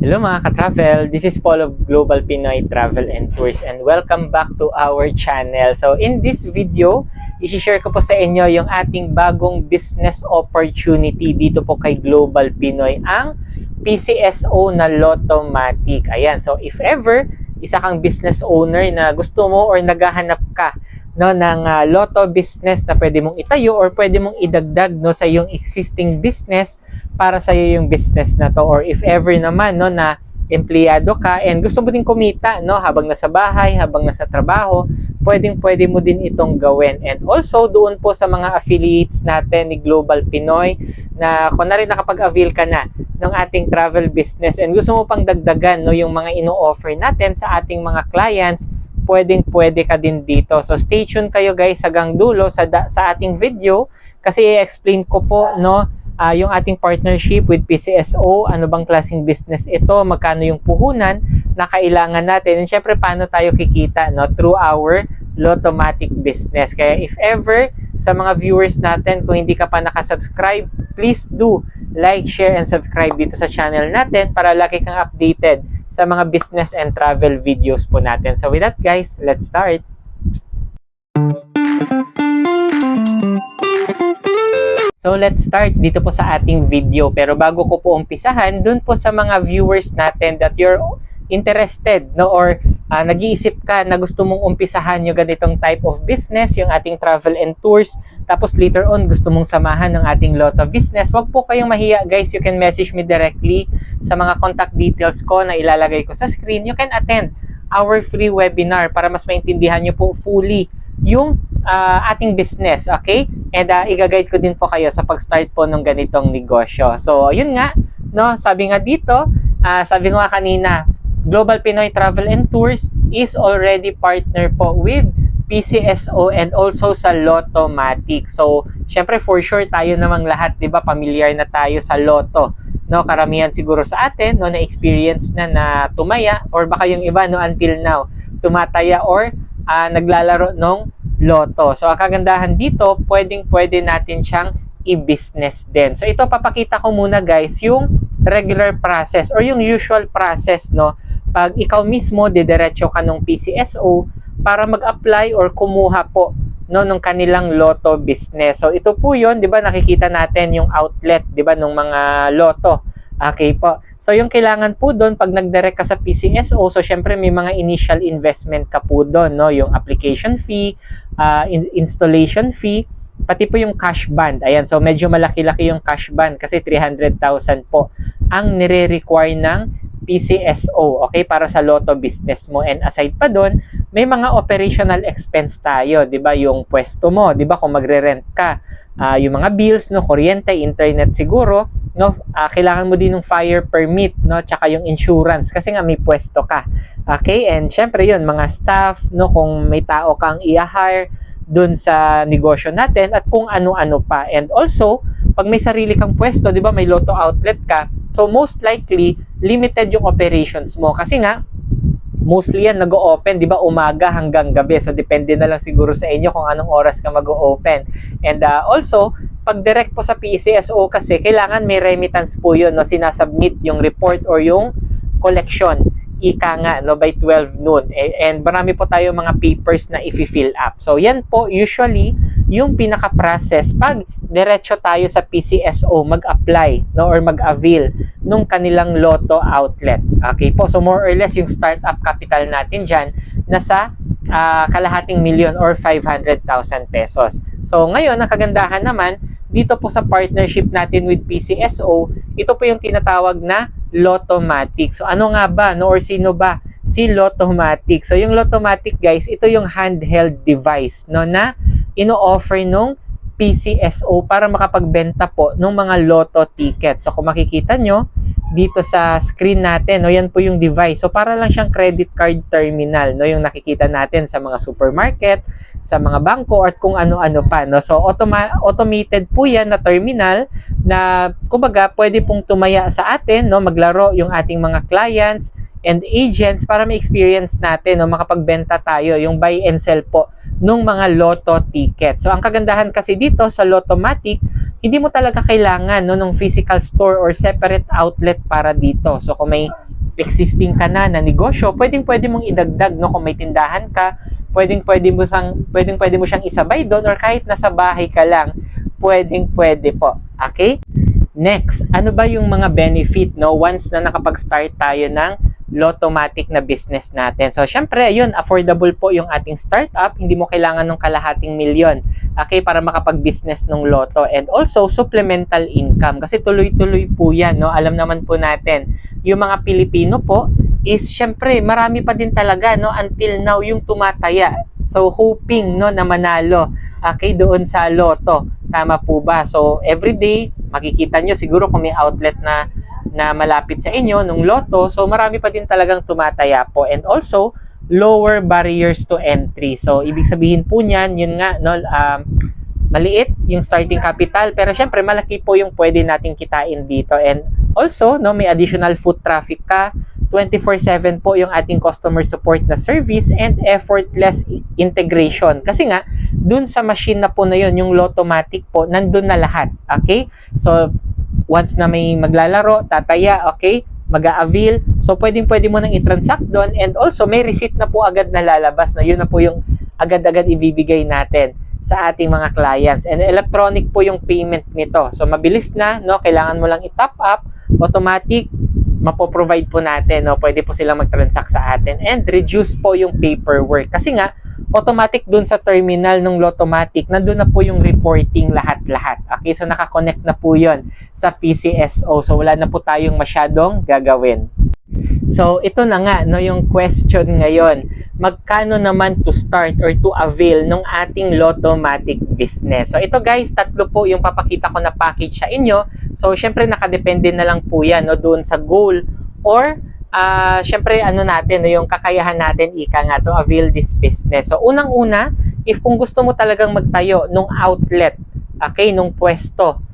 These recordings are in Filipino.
Hello mga ka-travel, this is Paul of Global Pinoy Travel and Tours and welcome back to our channel. So in this video, i-share ko po sa inyo yung ating bagong business opportunity dito po kay Global Pinoy, ang PCSO na Lottomatic. Ayan, so if ever, isa kang business owner na gusto mo or naghahanap ka ng lotto business na pwede mong itayo or pwede mong idagdag sa yung existing business para sa iyo yung business na to, or if ever naman na empleyado ka and gusto mo din kumita habang nasa bahay, habang nasa trabaho, pwede mo din itong gawin. And also doon po sa mga affiliates natin ni Global Pinoy na kung na rin nakapag-avail ka na ng ating travel business and gusto mo pang dagdagan yung mga ino-offer natin sa ating mga clients, pwede ka din dito. So stay tuned kayo guys hanggang dulo sa ating video kasi i-explain ko po yung ating partnership with PCSO, ano bang klaseng business ito, magkano yung puhunan na kailangan natin, and syempre paano tayo kikita through our Lottomatic business. Kaya if ever sa mga viewers natin, kung hindi ka pa nakasubscribe, please do like, share, and subscribe dito sa channel natin para lagi kang updated sa mga business and travel videos po natin. So with that guys, let's start! So let's start dito po sa ating video. Pero bago ko po umpisahan, dun po sa mga viewers natin that you're interested or nag-iisip ka na gusto mong umpisahan yung ganitong type of business, yung ating travel and tours, tapos later on gusto mong samahan ng ating lotto business, wag po kayong mahiya guys. You can message me directly sa mga contact details ko na ilalagay ko sa screen. You can attend our free webinar para mas maintindihan nyo po fully yung ating business, okay? And i-guide ko din po kayo sa pag-start po ng ganitong negosyo. So, yun nga, sabi nga dito, sabi ko nga kanina, Global Pinoy Travel and Tours is already partner po with PCSO and also sa Lottomatic. So, syempre for sure tayo namang lahat, 'di ba, familiar na tayo sa lotto. Karamihan siguro sa atin na experience na tumaya, or baka yung iba until now tumataya or naglalaro ng lotto. So, ang kagandahan dito, pwede natin siyang i-business din. So, ito papakita ko muna guys yung regular process or yung usual process pag ikaw mismo didiretso ka ng PCSO para mag-apply or kumuha po ng kanilang lotto business. So, ito po yun, 'di ba, nakikita natin yung outlet, 'di ba, ng mga lotto. Okay po. So, yung kailangan po doon pag nag-direct ka sa PCSO, so syempre may mga initial investment ka po doon, yung application fee, installation fee, pati po yung cash band. Ayan, so medyo malaki-laki yung cash band kasi 300,000 po ang nire-require ng PCSO, okay, para sa lotto business mo. And aside pa doon, may mga operational expense tayo, 'di ba? Yung pwesto mo, 'di ba, kung magre-rent ka, yung mga bills, kuryente, internet siguro, kailangan mo din ng fire permit, tsaka yung insurance kasi nga may pwesto ka. Okay? And syempre yun, mga staff, kung may tao kang i-hire dun sa negosyo natin at kung ano-ano pa. And also, pag may sarili kang pwesto, 'di ba, may lotto outlet ka, so most likely limited yung operations mo kasi nga mostly yan nag-o-open, 'di ba, umaga hanggang gabi. So depende na lang siguro sa inyo kung anong oras ka mag-o-open. And also, pag direct po sa PCSO kasi kailangan may remittance po 'yun, sinasubmit yung report or yung collection. Ika nga by 12 noon. And marami po tayo mga papers na i-fill up. So yan po usually yung pinaka-process pag diretso tayo sa PCSO mag-apply or mag-avail nung kanilang lotto outlet. Okay po, so more or less yung startup capital natin dyan nasa kalahating milyon or 500,000 pesos. So ngayon, ang kagandahan naman dito po sa partnership natin with PCSO, ito po yung tinatawag na Lottomatic. So ano nga ba or sino ba si Lottomatic? So yung Lottomatic guys, ito yung handheld device na ino-offer nung PCSO para makapagbenta po ng mga lotto tickets. So kung makikita nyo dito sa screen natin, yan po yung device. So para lang siyang credit card terminal, yung nakikita natin sa mga supermarket, sa mga bangko at kung ano-ano pa. So automated po yan na terminal na kumbaga pwede pong tumaya sa atin, maglaro yung ating mga clients and agents para ma-experience natin, makapagbenta tayo, yung buy and sell po nung mga lotto ticket. So ang kagandahan kasi dito sa Lottomatic, hindi mo talaga kailangan ng physical store or separate outlet para dito. So kung may existing ka na negosyo, pwede mong idagdag, no? Kung may tindahan ka, pwede mo siyang isabay doon, or kahit nasa bahay ka lang, pwede po. Okay? Next, ano ba yung mga benefit, no, once na nakapag-start tayo ng Lottomatic na business natin? So, syempre, ayun, affordable po yung ating startup. Hindi mo kailangan ng kalahating milyon, okay, para makapag-business ng Lotto. And also, supplemental income. Kasi tuloy-tuloy po yan, no? Alam naman po natin, yung mga Pilipino po is, syempre, marami pa din talaga, no, until now, yung tumataya. So, hoping, no, na manalo, okay, doon sa Lotto. Tama po ba? So, everyday, makikita nyo siguro kung may outlet na malapit sa inyo nung Lotto. So, marami pa din talagang tumataya po. And also, lower barriers to entry. So, ibig sabihin po niyan, yun nga, no, maliit yung starting capital, pero syempre, malaki po yung pwede nating kitain dito. And also, no, may additional foot traffic ka, 24/7 po yung ating customer support na service, and effortless integration. Kasi nga, dun sa machine na po na yun, yung Lottomatic po, nandun na lahat. Okay? So, once na may maglalaro, tataya, okay, mag-a-avail. So, pwede mo nang i-transact doon, and also, may receipt na po agad na lalabas, na yun na po yung agad-agad ibibigay natin sa ating mga clients. And electronic po yung payment nito. So, mabilis na, no? Kailangan mo lang i-top up, automatic, mapoprovide po natin, no? Pwede po silang mag-transact sa atin, and reduce po yung paperwork. Kasi nga, automatic dun sa terminal ng Lottomatic, nandun na po yung reporting lahat-lahat. Okay, so nakakonect na po yun sa PCSO. So, wala na po tayong masyadong gagawin. So, ito na nga, no, yung question ngayon. Magkano naman to start or to avail ng ating Lottomatic business? So, ito guys, 3 po yung papakita ko na package sa inyo. So, syempre, nakadepende na lang po yan, no, doon sa goal or syempre, ano natin, no, yung kakayahan natin, ika nga, to avail this business. So, unang-una, if kung gusto mo talagang magtayo nung outlet, okay, nung pwesto,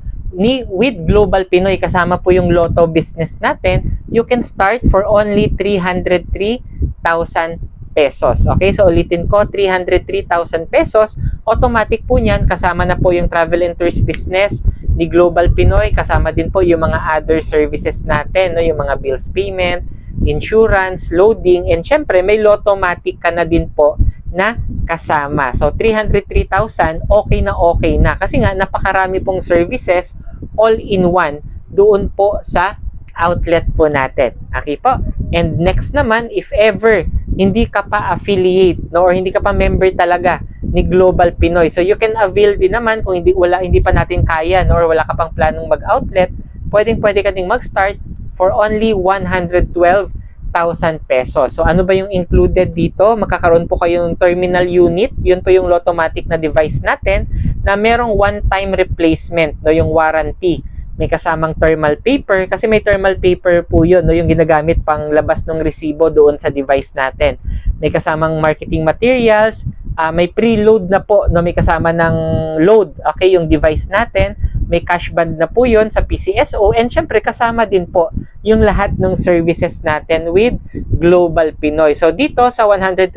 with Global Pinoy, kasama po yung Lotto business natin, you can start for only 303,000 pesos. Okay, so ulitin ko, 303,000 pesos. Automatic po niyan, kasama na po yung travel and tourist business ni Global Pinoy, kasama din po yung mga other services natin, no, yung mga bills payment, insurance, loading, and syempre may Lottomatic ka na din po na kasama. So 303,000, okay na kasi nga napakarami pong services all in one doon po sa outlet po natin. Okay po? And next naman, if ever hindi ka pa affiliate, no, or hindi ka pa member talaga ni Global Pinoy, so you can avail din naman kung hindi pa natin kaya, no, or wala ka pang planong mag-outlet, pwede ka ding mag-start for only 112,000 pesos. So, ano ba yung included dito? Magkakaroon po kayo ng terminal unit. Yun po yung Lottomatic na device natin na merong one-time replacement, no, yung warranty. May kasamang thermal paper, kasi may thermal paper po yun, no, yung ginagamit pang labas ng resibo doon sa device natin. May kasamang marketing materials, may preload na po, no, may kasama ng load, okay, yung device natin. May cash band na po yun sa PCSO, and syempre kasama din po yung lahat ng services natin with Global Pinoy. So dito sa 112,000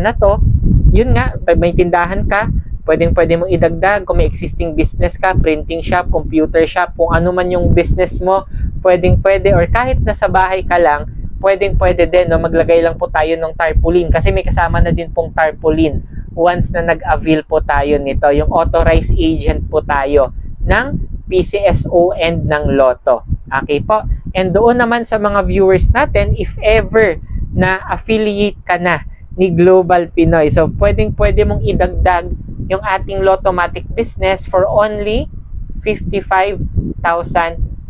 na to, yun nga, may tindahan ka, pwede mong idagdag. Kung may existing business ka, printing shop, computer shop, kung ano man yung business mo, pwede, or kahit nasa bahay ka lang, pwede din, no, maglagay lang po tayo ng tarpaulin, kasi may kasama na din pong tarpaulin once na nag-avail po tayo nito. Yung authorized agent po tayo ng PCSO and ng Lotto. Okay po? And doon naman sa mga viewers natin, if ever na affiliate ka na ni Global Pinoy, so pwede mong idagdag yung ating Lottomatic business for only 55,000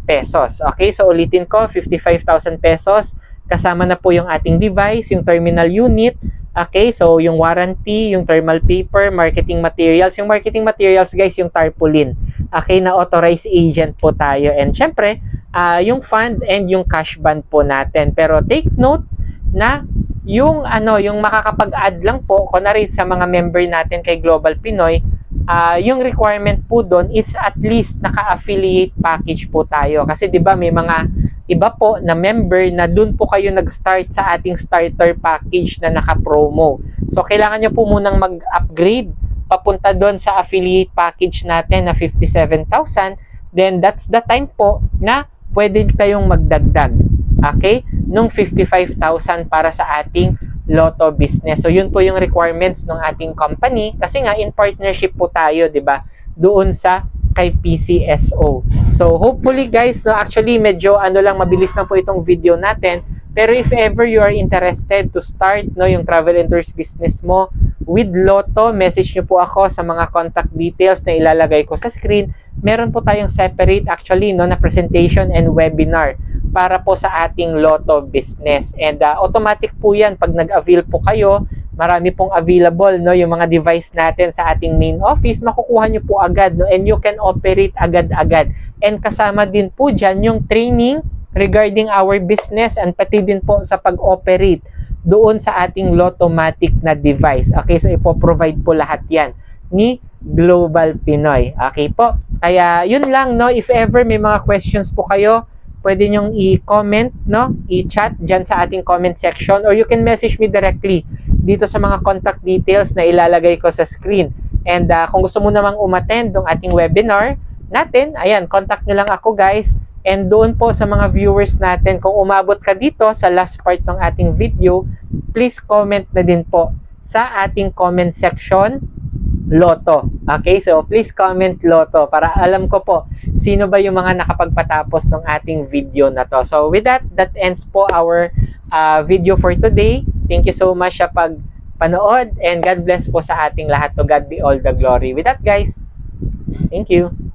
pesos. Okay? So ulitin ko, 55,000 pesos. Kasama na po yung ating device, yung terminal unit. Okay, so yung warranty, yung thermal paper, marketing materials. Yung marketing materials, guys, yung tarpaulin. Okay, na authorized agent po tayo. And syempre, yung fund and yung cash band po natin. Pero take note na yung makakapag-add lang po, kunwari sa mga member natin kay Global Pinoy, yung requirement po doon is at least naka-affiliate package po tayo. Kasi 'di ba may mga iba po na member na doon po kayo nag-start sa ating starter package na naka-promo. So kailangan nyo po munang mag-upgrade papunta doon sa affiliate package natin na 57,000. Then that's the time po na pwede kayong magdagdag. okay, nung 55,000 para sa ating Lotto business. So yun po yung requirements ng ating company kasi nga in partnership po tayo, 'di ba? Doon sa kay PCSO. So hopefully guys, no, actually medyo lang, mabilis lang po itong video natin. Pero if ever you are interested to start, no, yung travel and tours business mo with Lotto, message nyo po ako sa mga contact details na ilalagay ko sa screen. Meron po tayong separate actually, no, na presentation and webinar para po sa ating Lotto business. And automatic po yan pag nag-avail po kayo. Marami pong available, no, yung mga device natin sa ating main office, makukuha nyo po agad, no, and you can operate agad-agad. And kasama din po dyan yung training regarding our business and pati din po sa pag-operate doon sa ating Lottomatic na device. Okay, so ipo-provide po lahat yan ni Global Pinoy. Okay po, kaya yun lang, no, if ever may mga questions po kayo, pwede nyong i-comment, no, i-chat dyan sa ating comment section, or you can message me directly dito sa mga contact details na ilalagay ko sa screen. And kung gusto mo namang umattend ng ating webinar natin, ayan, contact nyo lang ako guys. And doon po sa mga viewers natin, kung umabot ka dito sa last part ng ating video, please comment na din po sa ating comment section, Lotto. Okay, so please comment Lotto para alam ko po sino ba yung mga nakapagpatapos ng ating video na to. So with that, that ends po our video for today. Thank you so much sa pagpanood and God bless po sa ating lahat. To God be all the glory. With that guys, thank you.